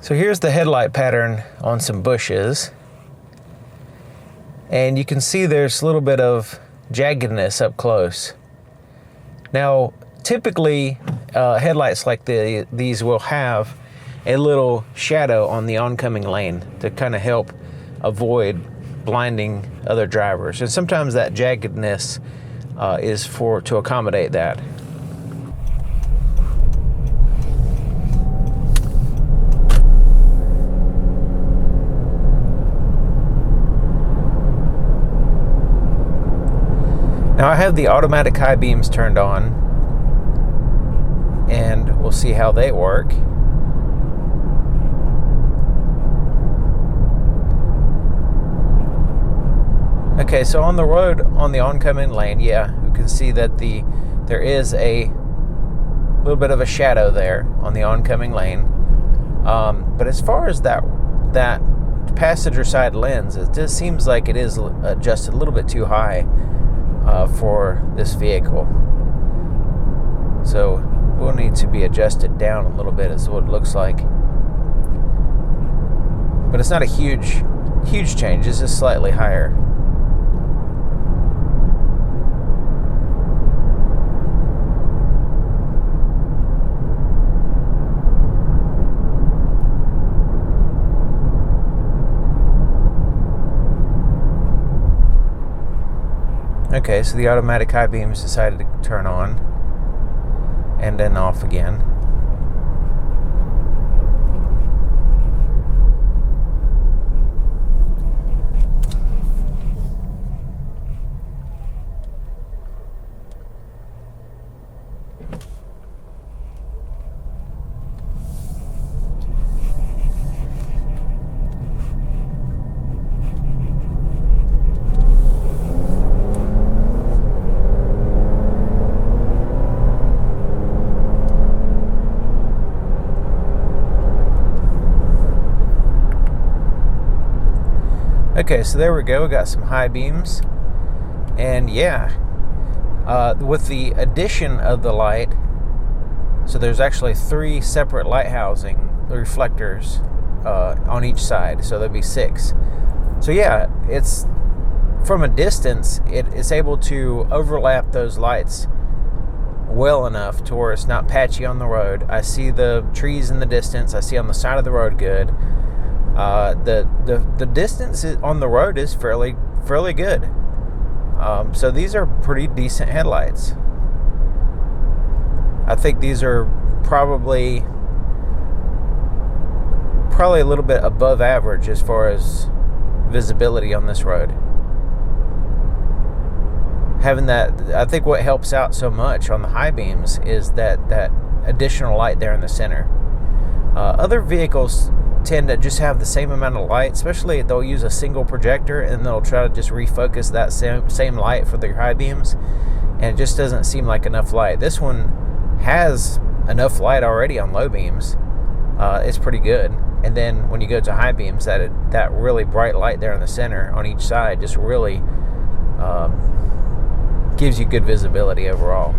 So here's the headlight pattern on some bushes. And you can see there's a little bit of jaggedness up close. Now, typically, headlights like these will have a little shadow on the oncoming lane to kind of help avoid blinding other drivers. And sometimes that jaggedness is to accommodate that. Now I have the automatic high beams turned on, and we'll see how they work. Okay, so on the road, on the oncoming lane, yeah, you can see that there is a little bit of a shadow there on the oncoming lane. But as far as that passenger side lens, it just seems like it is adjusted a little bit too high for this vehicle. So we'll need to be adjusted down a little bit, is what it looks like. But it's not a huge change, it's just slightly higher. Okay, so the automatic high beams decided to turn on and then off again. Okay, so there we go. We got some high beams, and yeah, with the addition of the light, so there's actually 3 separate light housing reflectors on each side, so there'll be 6. So yeah, it's from a distance, it's able to overlap those lights well enough to where it's not patchy on the road. I see the trees in the distance. I see on the side of the road good. The distance on the road is fairly good. So these are pretty decent headlights. I think these are probably a little bit above average as far as visibility on this road. Having that, I think what helps out so much on the high beams is that additional light there in the center. Other vehicles tend to just have the same amount of light, especially they'll use a single projector and they'll try to just refocus that same light for their high beams, and it just doesn't seem like enough light. This one has enough light already on low beams. It's pretty good. And then when you go to high beams, that really bright light there in the center on each side just really gives you good visibility overall.